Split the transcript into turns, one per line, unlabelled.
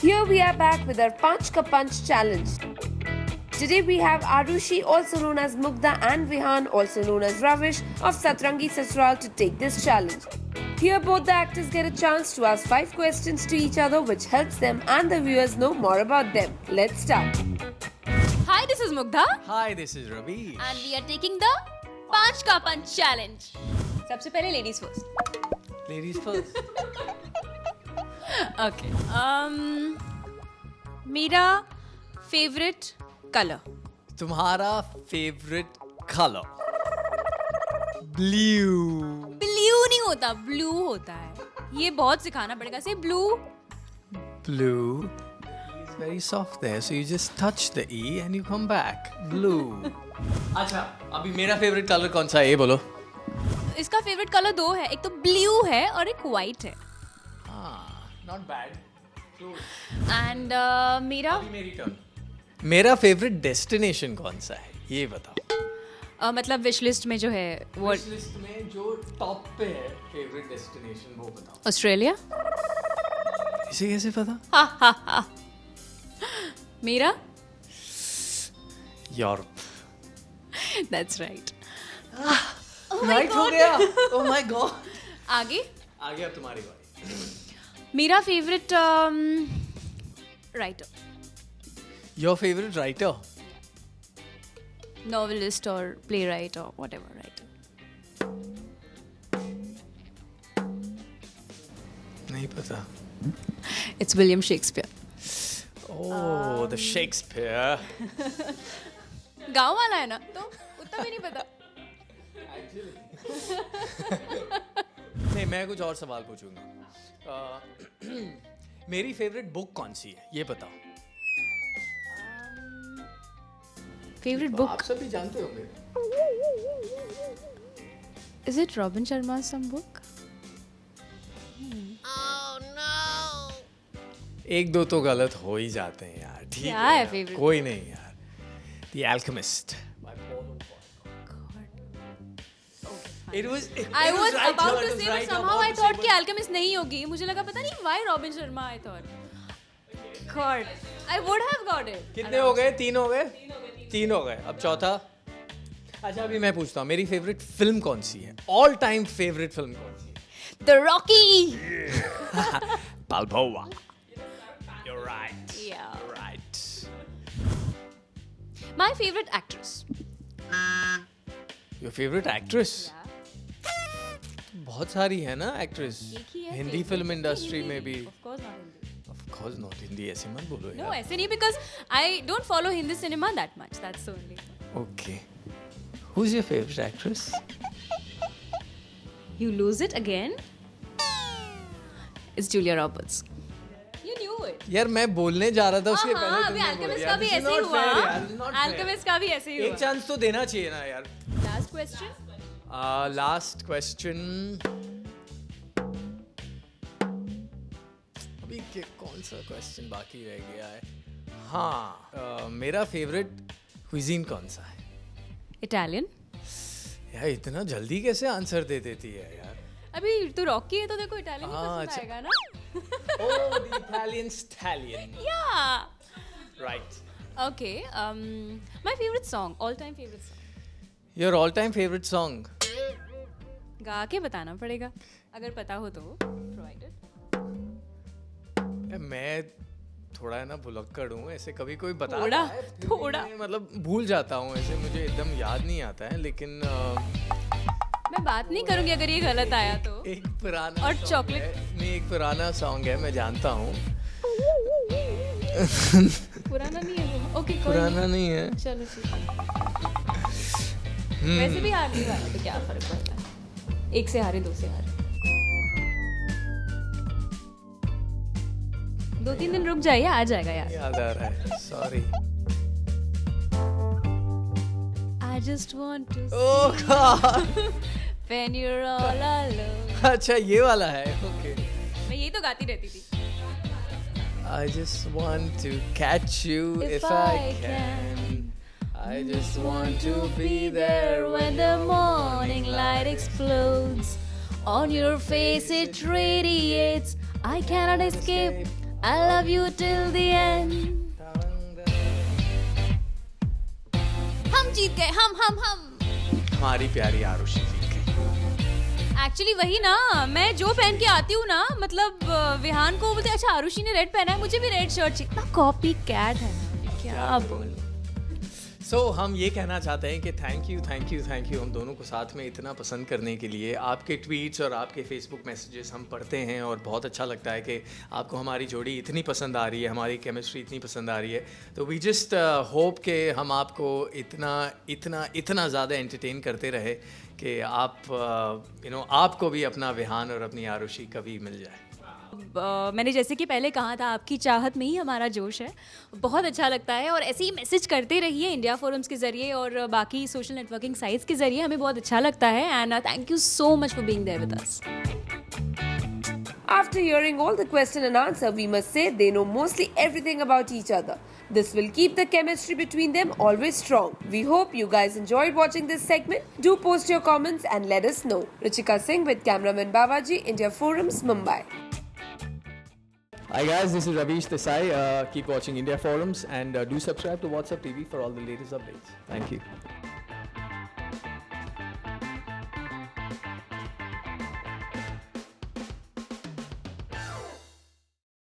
Here we are back with our Punch Ka Punch challenge. Today we have Arushi, also known as Mugdha, and Vihan, also known as Ravish, of Satrangi Sasural to take this challenge. Here both the actors get a chance to ask 5 questions to each other, which helps them and the viewers know more about them. Let's start.
Hi, this is Mugdha.
Hi, this is Ravi.
And we are taking the Panch Ka Punch challenge. सबसे पहले ladies first.
Ladies first.
Okay. मेरा favorite color.
तुम्हारा favorite color? Blue.
Blue नहीं होता, blue होता है. ये बहुत सिखाना पड़ेगा. Say blue.
Blue. It's very soft there, so you just touch the E and you come back. Blue. अच्छा, अभी मेरा favorite color कौन सा है ये बोलो.
इसका favorite color 2 है. एक तो blue है और एक white है.
Not bad.
And मेरा
अभी मेरी turn. मेरा favorite destination कौन सा है ये बताओ.
मतलब wish list में जो है वो
Wish list में जो top पे है favorite destination वो बताओ.
ऑस्ट्रेलिया.
इसे कैसे पता?
मेरा
यूरोप.
That's right.
राइट हो गया. Oh my god.
आगे
आ गया तुम्हारी बारी.
मेरा favourite writer.
Your favorite writer?
Novelist और प्ले राइट और वट एवर राइटर.
नहीं पता.
It's William Shakespeare.
Oh, the Shakespeare.
गाँव वाला है ना तो उतना भी नहीं पता.
नहीं, मैं कुछ और सवाल पूछूंगा. मेरी फेवरेट बुक कौन सी है ये बताओ.
Favourite book.
आप सभी जानते होंगे.
Is it Robin Sharma some book.
एक दो तो गलत हो ही जाते हैं यार. ठीक
क्या
है
है
यार,
favorite?
कोई नहीं यार. The Alchemist. It was.
I was
right
about
here,
to
it was
say, but
right
somehow
about
I
to
thought
say,
कि Alchemist नहीं होगी. मुझे लगा पता नहीं why Robin Sharma I thought. God, I would have got it.
कितने हो गए? 3 हो गए. 3 हो गए. अब चौथा. अच्छा अभी मैं पूछता हूँ मेरी फेवरेट फिल्म कौन सी है. ऑल टाइम फेवरेट फिल्म कौन सी है.
The Rocky.
Balboa. You're right.
Yeah.
You're right.
My favorite actress.
Your favorite actress? बहुत सारी है ना एक्ट्रेस.
एक ही है
हिंदी
favorite.
फिल्म इंडस्ट्री में भी.
Of course not Hindi.
Of course not Hindi. ऐसे मत बोलो
No,
यार.
ऐसे नहीं because I don't follow Hindi cinema that much. That's the only.
Okay. Who's your favorite actress?
You lose it again. It's Julia Roberts. You knew it.
यार मैं बोलने जा रहा था उसके
हाँ,
पहले
अभी
तुमने बोल
Alchemist
दिया.
का भी
This is
ऐसे ही
not
हुआ.
fair यार. This is not fair.
Alchemist का भी ऐसे ही
एक
हुआ.
चांस तो देना चाहिए ना यार.
Last question.
Last question. अभी कौन सा क्वेश्चन बाकी रह गया है. हाँ मेरा फेवरेट क्विजीन कौन सा है.
Italian.
यार इतना जल्दी कैसे आंसर दे देती है यार.
अभी तू रॉकी है तो देखो इटालियन ही
हाँ,
पसंद
अच्छा.
आएगा ना.
Oh, the Italian stallion.
Yeah.
Right.
Okay. My favorite song, all-time favorite song.
Your all-time favorite song.
गा के बताना पड़ेगा. अगर पता हो तो provided.
मैं थोड़ा है ना भुलक्कड़ हूँ. ऐसे कभी कोई बता
थोड़ा,
रहा है, फिर भी
थोड़ा.
मैं मतलब भूल जाता हूँ. ऐसे मुझे एकदम याद नहीं आता है. लेकिन
मैं बात नहीं करूंगी अगर ये गलत आया तो.
एक पुराना
और
song
chocolate.
है. नहीं एक पुराना सॉन्ग है मैं जानता हूँ.
पुराना नहीं है वो. ओके कोई
पुराना नहीं है.
नहीं. चलो ठीक है. वैसे भी हार नहीं वाला तो क्या फर्क पड़ता है. 1 से हारे 2 से हारे. 2-3 दिन रुक जाइए आ जाएगा यार.
याद आ रहा है. Sorry.
I just want to
oh God.
when you're all alone.
अच्छा ये वाला है. ओके.
मैं यही तो गाती रहती थी.
I just want to catch you if I can. I just want to be there
when the morning light explodes. On your face it radiates. I cannot escape. I love you till the end. हम जीत गए, हम
हमारी प्यारी आरुषि जीत गई।
Actually वही ना, मैं जो पहन के आती हूँ ना, मतलब विहान को बोलते अच्छा आरुषि ने रेड पहना है, मुझे भी रेड शर्ट चाहिए। इतना कॉपी कैट है, क्या बोल।
सो हम ये कहना चाहते हैं कि थैंक यू हम दोनों को साथ में इतना पसंद करने के लिए। आपके ट्वीट्स और आपके फेसबुक मैसेजेस हम पढ़ते हैं और बहुत अच्छा लगता है कि आपको हमारी जोड़ी इतनी पसंद आ रही है, हमारी केमिस्ट्री इतनी पसंद आ रही है। तो वी जस्ट होप कि हम आपको इतना ज़्यादा एंटरटेन करते रहे कि आप आपको भी अपना विहान और अपनी आरुषि कभी मिल जाए।
मैंने जैसे कि पहले कहा था, आपकी चाहत में ही हमारा जोश है। बहुत अच्छा लगता है और ऐसे ही मैसेज करते रहिए इंडिया फोरम्स के ज़रिए और बाकी सोशल नेटवर्किंग साइट्स के ज़रिए, हमें बहुत अच्छा लगता है। And thank you so much for being there with us.
After hearing all the question and answer, we must say they know mostly everything about each other. This will keep the chemistry between them always strong. We hope you guys enjoyed watching this segment. Do post your comments and let us know. Ruchika Singh with cameraman Babaji, India Forums, Mumbai.
Hi guys, this is Ravish Desai. Keep watching India Forums and do subscribe to WhatsApp TV for all the latest updates. Thank you.